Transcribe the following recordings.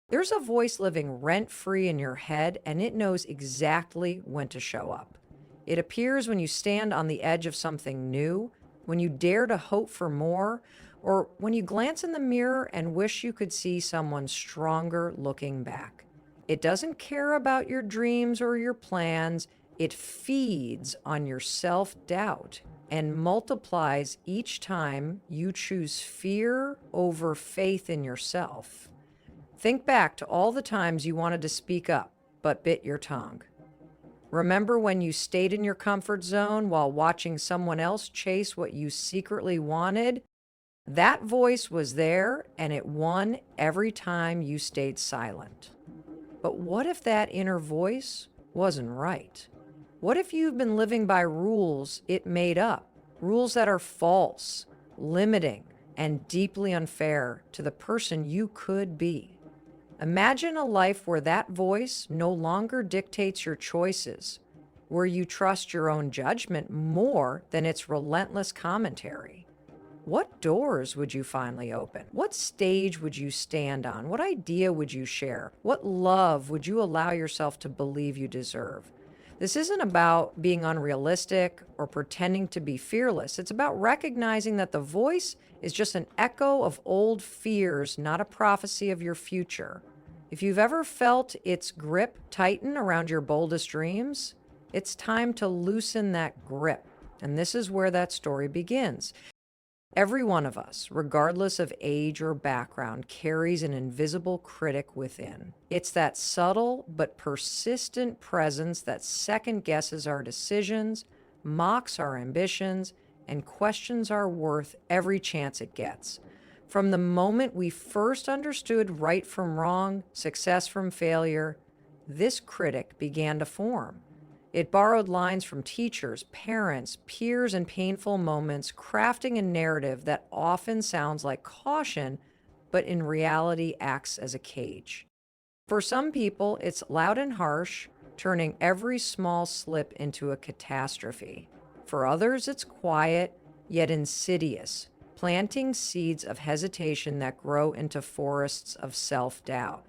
There's a voice living rent-free in your head, and it knows exactly when to show up. It appears when you stand on the edge of something new, when you dare to hope for more, or when you glance in the mirror and wish you could see someone stronger looking back. It doesn't care about your dreams or your plans. It feeds on your self-doubt and multiplies each time you choose fear over faith in yourself. Think back to all the times you wanted to speak up, but bit your tongue. Remember when you stayed in your comfort zone while watching someone else chase what you secretly wanted? That voice was there, and it won every time you stayed silent. But what if that inner voice wasn't right? What if you've been living by rules it made up, rules that are false, limiting, and deeply unfair to the person you could be? Imagine a life where that voice no longer dictates your choices, where you trust your own judgment more than its relentless commentary. What doors would you finally open? What stage would you stand on? What idea would you share? What love would you allow yourself to believe you deserve? This isn't about being unrealistic or pretending to be fearless. It's about recognizing that the voice is just an echo of old fears, not a prophecy of your future. If you've ever felt its grip tighten around your boldest dreams, it's time to loosen that grip. And this is where that story begins. Every one of us, regardless of age or background, carries an invisible critic within. It's that subtle but persistent presence that second guesses our decisions, mocks our ambitions, and questions our worth every chance it gets. From the moment we first understood right from wrong, success from failure, this critic began to form. It borrowed lines from teachers, parents, peers, and painful moments, crafting a narrative that often sounds like caution, but in reality acts as a cage. For some people, it's loud and harsh, turning every small slip into a catastrophe. For others, it's quiet, yet insidious, planting seeds of hesitation that grow into forests of self-doubt.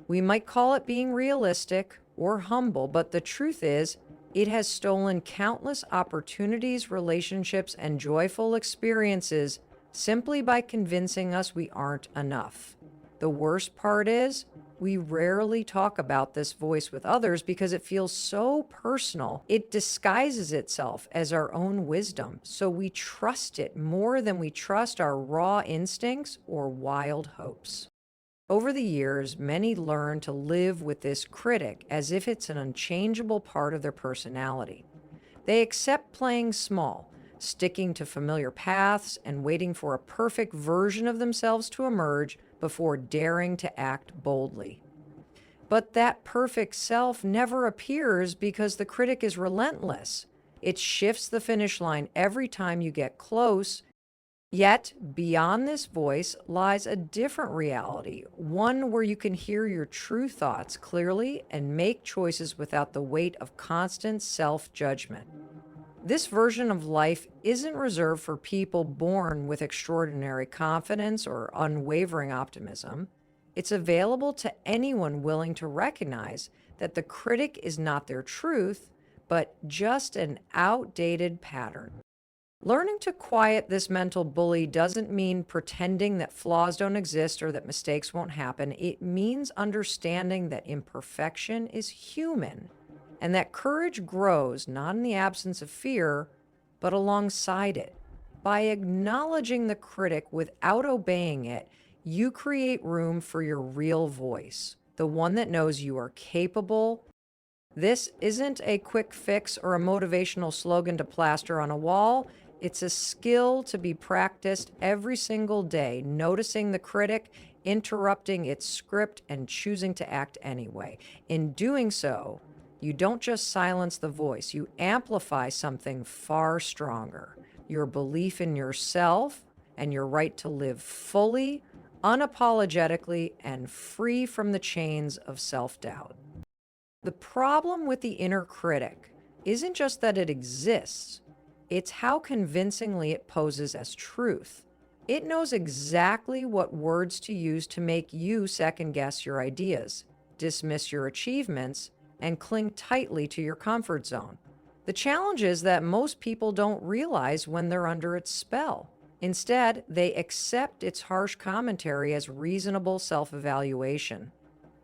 We might call it being realistic or humble, but the truth is, it has stolen countless opportunities, relationships, and joyful experiences simply by convincing us we aren't enough. The worst part is, we rarely talk about this voice with others because it feels so personal. It disguises itself as our own wisdom, so we trust it more than we trust our raw instincts or wild hopes. Over the years, many learn to live with this critic as if it's an unchangeable part of their personality. They accept playing small, sticking to familiar paths, and waiting for a perfect version of themselves to emerge before daring to act boldly. But that perfect self never appears because the critic is relentless. It shifts the finish line every time you get close. Yet, beyond this voice lies a different reality, one where you can hear your true thoughts clearly and make choices without the weight of constant self-judgment. This version of life isn't reserved for people born with extraordinary confidence or unwavering optimism. It's available to anyone willing to recognize that the critic is not their truth, but just an outdated pattern. Learning to quiet this mental bully doesn't mean pretending that flaws don't exist or that mistakes won't happen. It means understanding that imperfection is human and that courage grows not in the absence of fear, but alongside it. By acknowledging the critic without obeying it, you create room for your real voice, the one that knows you are capable. This isn't a quick fix or a motivational slogan to plaster on a wall. It's a skill to be practiced every single day, noticing the critic, interrupting its script, and choosing to act anyway. In doing so, you don't just silence the voice, you amplify something far stronger: your belief in yourself and your right to live fully, unapologetically, and free from the chains of self-doubt. The problem with the inner critic isn't just that it exists, it's how convincingly it poses as truth. It knows exactly what words to use to make you second guess your ideas, dismiss your achievements, and cling tightly to your comfort zone. The challenge is that most people don't realize when they're under its spell. Instead, they accept its harsh commentary as reasonable self evaluation.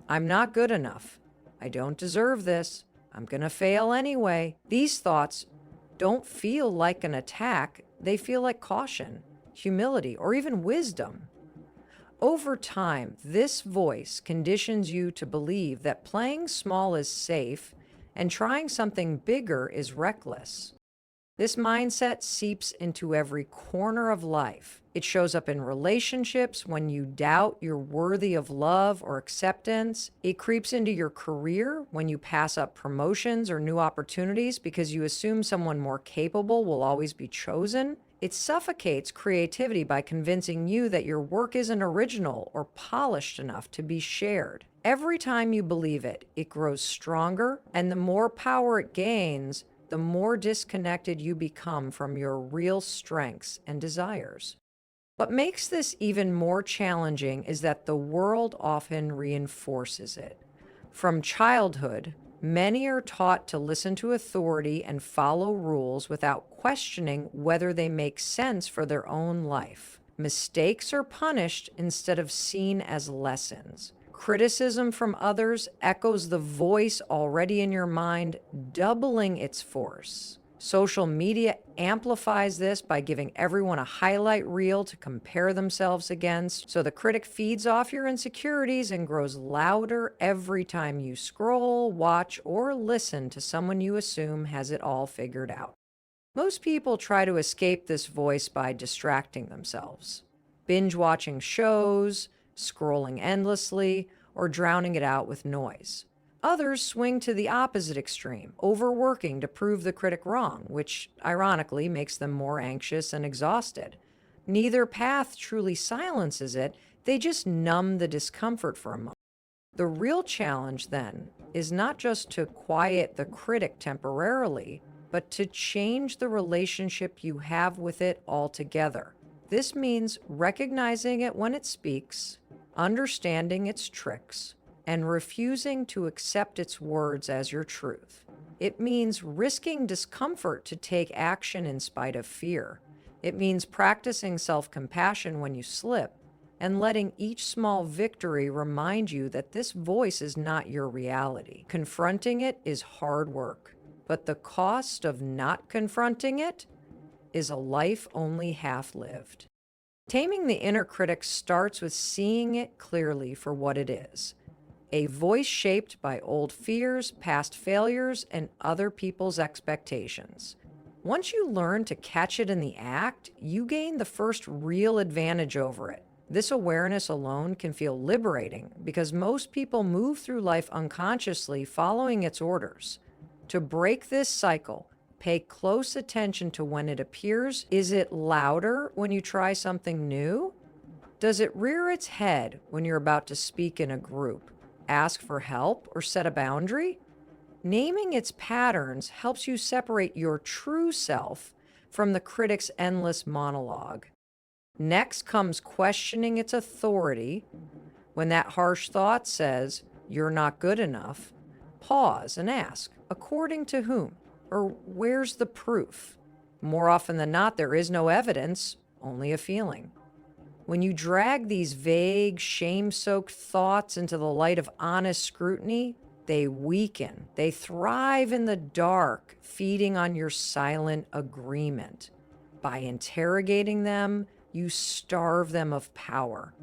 I'm not good enough. I don't deserve this. I'm going to fail anyway. These thoughts don't feel like an attack, they feel like caution, humility, or even wisdom. Over time, this voice conditions you to believe that playing small is safe and trying something bigger is reckless. This mindset seeps into every corner of life. It shows up in relationships when you doubt you're worthy of love or acceptance. It creeps into your career when you pass up promotions or new opportunities because you assume someone more capable will always be chosen. It suffocates creativity by convincing you that your work isn't original or polished enough to be shared. Every time you believe it, it grows stronger, and the more power it gains, the more disconnected you become from your real strengths and desires. What makes this even more challenging is that the world often reinforces it. From childhood, many are taught to listen to authority and follow rules without questioning whether they make sense for their own life. Mistakes are punished instead of seen as lessons. Criticism from others echoes the voice already in your mind, doubling its force. Social media amplifies this by giving everyone a highlight reel to compare themselves against, so the critic feeds off your insecurities and grows louder every time you scroll, watch, or listen to someone you assume has it all figured out. Most people try to escape this voice by distracting themselves, binge watching shows, scrolling endlessly, or drowning it out with noise. Others swing to the opposite extreme, overworking to prove the critic wrong, which ironically makes them more anxious and exhausted. Neither path truly silences it, they just numb the discomfort for a moment. The real challenge, then, is not just to quiet the critic temporarily, but to change the relationship you have with it altogether. This means recognizing it when it speaks, understanding its tricks, and refusing to accept its words as your truth. It means risking discomfort to take action in spite of fear. It means practicing self-compassion when you slip, and letting each small victory remind you that this voice is not your reality. Confronting it is hard work, but the cost of not confronting it is a life only half lived. Taming the inner critic starts with seeing it clearly for what it is: a voice shaped by old fears, past failures, and other people's expectations. Once you learn to catch it in the act, you gain the first real advantage over it. This awareness alone can feel liberating because most people move through life unconsciously following its orders. To break this cycle, pay close attention to when it appears. Is it louder when you try something new? Does it rear its head when you're about to speak in a group, ask for help, or set a boundary? Naming its patterns helps you separate your true self from the critic's endless monologue. Next comes questioning its authority. When that harsh thought says, "You're not good enough," pause and ask, according to whom? Or where's the proof? More often than not, there is no evidence, only a feeling. When you drag these vague, shame-soaked thoughts into the light of honest scrutiny, they weaken. They thrive in the dark, feeding on your silent agreement. By interrogating them, you starve them of power.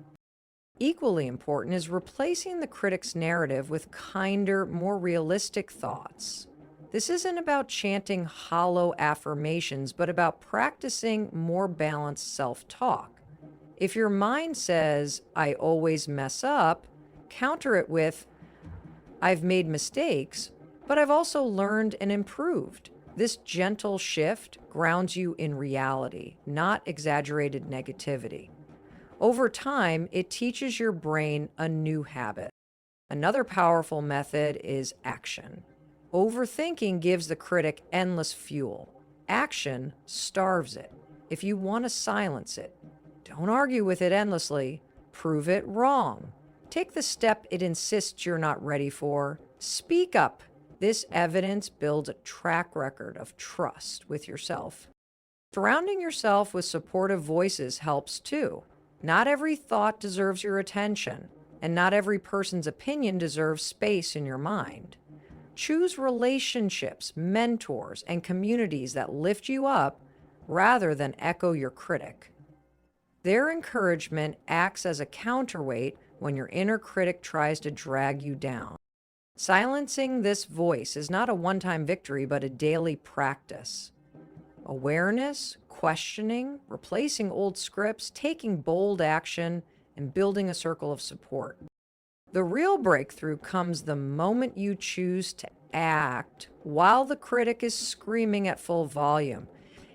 Equally important is replacing the critic's narrative with kinder, more realistic thoughts. This isn't about chanting hollow affirmations, but about practicing more balanced self-talk. If your mind says, "I always mess up," counter it with, "I've made mistakes, but I've also learned and improved." This gentle shift grounds you in reality, not exaggerated negativity. Over time, it teaches your brain a new habit. Another powerful method is action. Overthinking gives the critic endless fuel. Action starves it. If you want to silence it, Don't argue with it endlessly. Prove it wrong. Take the step it insists you're not ready for. Speak up. This evidence builds a track record of trust with yourself. Surrounding yourself with supportive voices helps too. Not every thought deserves your attention, and not every person's opinion deserves space in your mind. Choose relationships, mentors, and communities that lift you up rather than echo your critic. Their encouragement acts as a counterweight when your inner critic tries to drag you down. Silencing this voice is not a one-time victory, but a daily practice. Awareness, questioning, replacing old scripts, taking bold action, and building a circle of support. The real breakthrough comes the moment you choose to act while the critic is screaming at full volume.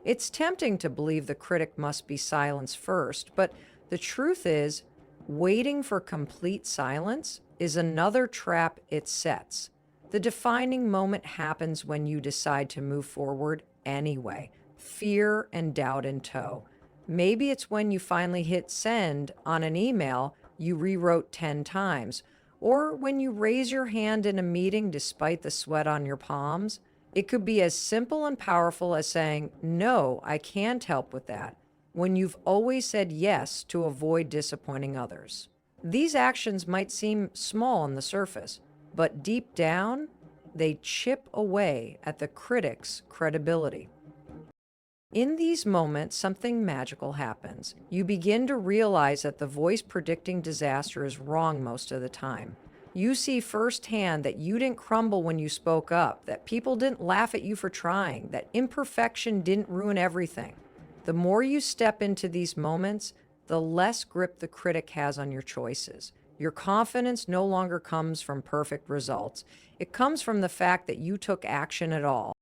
It's tempting to believe the critic must be silenced first, but the truth is, waiting for complete silence is another trap it sets. The defining moment happens when you decide to move forward anyway, fear and doubt in tow. Maybe it's when you finally hit send on an email you rewrote 10 times, or when you raise your hand in a meeting despite the sweat on your palms. It could be as simple and powerful as saying, "No, I can't help with that," when you've always said yes to avoid disappointing others. These actions might seem small on the surface, but deep down, they chip away at the critic's credibility. In these moments, something magical happens. You begin to realize that the voice predicting disaster is wrong most of the time. You see firsthand that you didn't crumble when you spoke up, that people didn't laugh at you for trying, that imperfection didn't ruin everything. The more you step into these moments, the less grip the critic has on your choices. Your confidence no longer comes from perfect results. It comes from the fact that you took action at all.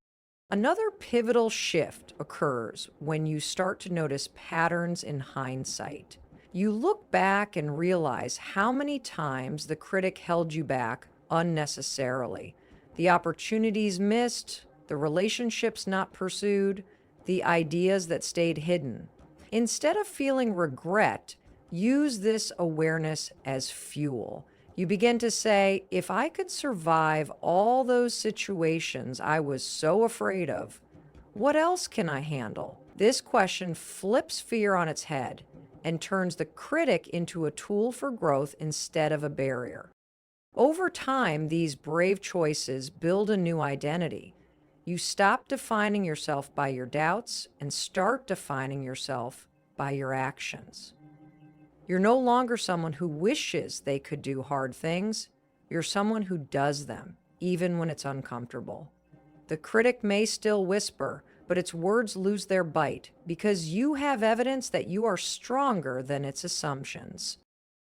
Another pivotal shift occurs when you start to notice patterns in hindsight. You look back and realize how many times the critic held you back unnecessarily. The opportunities missed, the relationships not pursued, the ideas that stayed hidden. Instead of feeling regret, use this awareness as fuel. You begin to say, if I could survive all those situations I was so afraid of, what else can I handle? This question flips fear on its head and turns the critic into a tool for growth instead of a barrier. Over time, these brave choices build a new identity. You stop defining yourself by your doubts and start defining yourself by your actions. You're no longer someone who wishes they could do hard things. You're someone who does them, even when it's uncomfortable. The critic may still whisper, but its words lose their bite because you have evidence that you are stronger than its assumptions.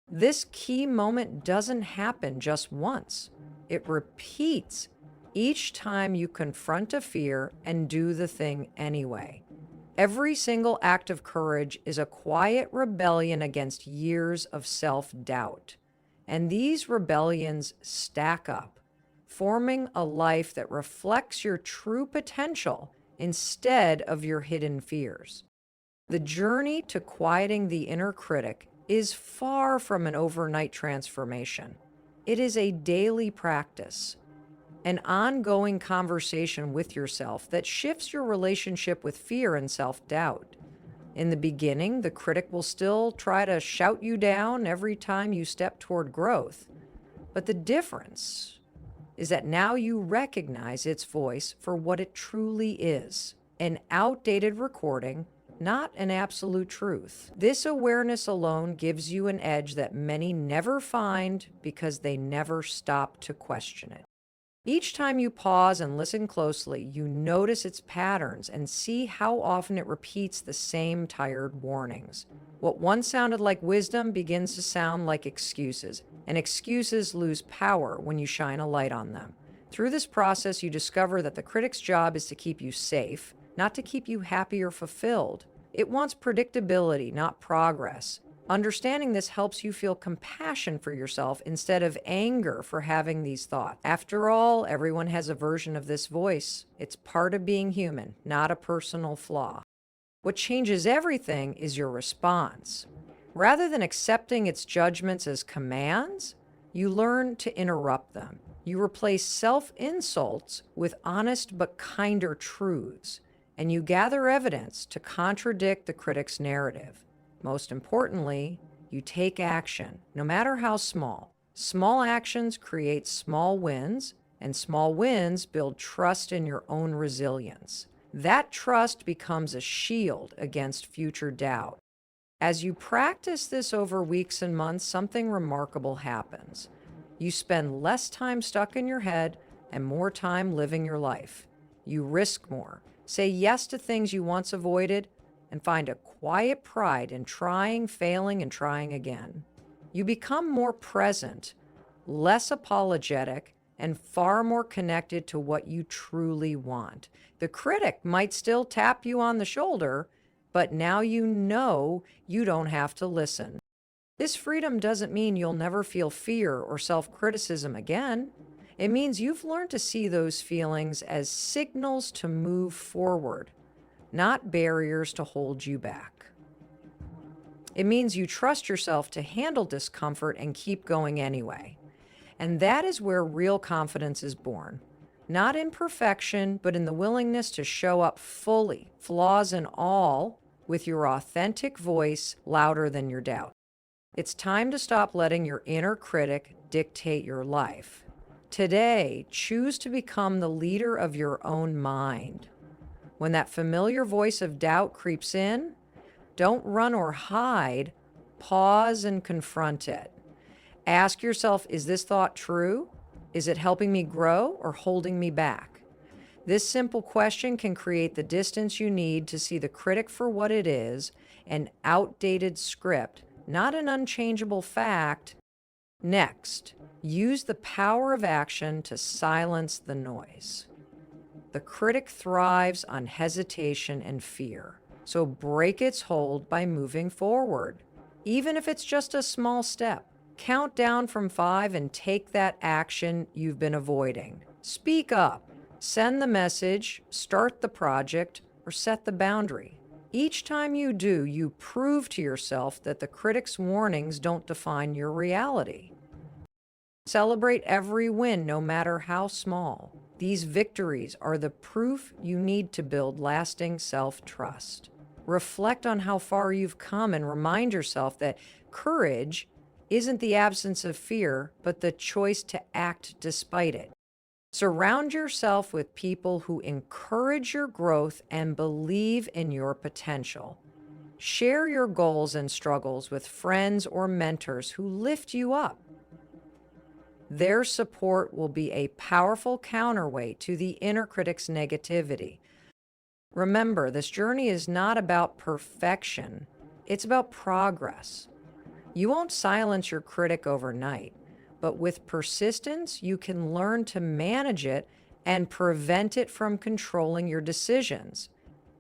This key moment doesn't happen just once. It repeats each time you confront a fear and do the thing anyway. Every single act of courage is a quiet rebellion against years of self-doubt. And these rebellions stack up, forming a life that reflects your true potential instead of your hidden fears. The journey to quieting the inner critic is far from an overnight transformation. It is a daily practice, an ongoing conversation with yourself that shifts your relationship with fear and self-doubt. In the beginning, the critic will still try to shout you down every time you step toward growth. But the difference is that now you recognize its voice for what it truly is, an outdated recording, not an absolute truth. This awareness alone gives you an edge that many never find because they never stop to question it. Each time you pause and listen closely, you notice its patterns and see how often it repeats the same tired warnings. What once sounded like wisdom begins to sound like excuses, and excuses lose power when you shine a light on them. Through this process, you discover that the critic's job is to keep you safe, not to keep you happy or fulfilled. It wants predictability, not progress. Understanding this helps you feel compassion for yourself instead of anger for having these thoughts. After all, everyone has a version of this voice. It's part of being human, not a personal flaw. What changes everything is your response. Rather than accepting its judgments as commands, you learn to interrupt them. You replace self-insults with honest but kinder truths, and you gather evidence to contradict the critic's narrative. Most importantly, you take action, no matter how small. Small actions create small wins, and small wins build trust in your own resilience. That trust becomes a shield against future doubt. As you practice this over weeks and months, something remarkable happens. You spend less time stuck in your head and more time living your life. You risk more, say yes to things you once avoided, and find a quiet pride in trying, failing, and trying again. You become more present, less apologetic, and far more connected to what you truly want. The critic might still tap you on the shoulder, but now you know you don't have to listen. This freedom doesn't mean you'll never feel fear or self-criticism again. It means you've learned to see those feelings as signals to move forward, not barriers to hold you back. It means you trust yourself to handle discomfort and keep going anyway. And that is where real confidence is born. Not in perfection, but in the willingness to show up fully, flaws and all, with your authentic voice louder than your doubt. It's time to stop letting your inner critic dictate your life. Today, choose to become the leader of your own mind. When that familiar voice of doubt creeps in, don't run or hide, pause and confront it. Ask yourself, is this thought true? Is it helping me grow or holding me back? This simple question can create the distance you need to see the critic for what it is, an outdated script, not an unchangeable fact. Next, use the power of action to silence the noise. The critic thrives on hesitation and fear, so break its hold by moving forward. Even if it's just a small step, count down from 5 and take that action you've been avoiding. Speak up, send the message, start the project, or set the boundary. Each time you do, you prove to yourself that the critic's warnings don't define your reality. Celebrate every win, no matter how small. These victories are the proof you need to build lasting self-trust. Reflect on how far you've come and remind yourself that courage isn't the absence of fear, but the choice to act despite it. Surround yourself with people who encourage your growth and believe in your potential. Share your goals and struggles with friends or mentors who lift you up. Their support will be a powerful counterweight to the inner critic's negativity. Remember, this journey is not about perfection, it's about progress. You won't silence your critic overnight, but with persistence, you can learn to manage it and prevent it from controlling your decisions.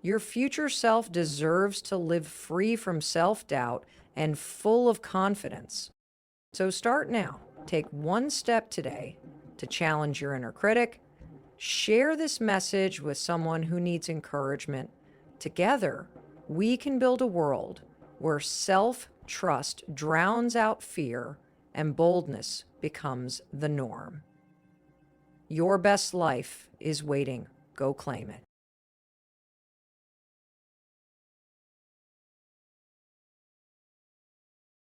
Your future self deserves to live free from self-doubt and full of confidence. So start now. Take one step today to challenge your inner critic. Share this message with someone who needs encouragement. Together, we can build a world where self-trust drowns out fear and boldness becomes the norm. Your best life is waiting. Go claim it.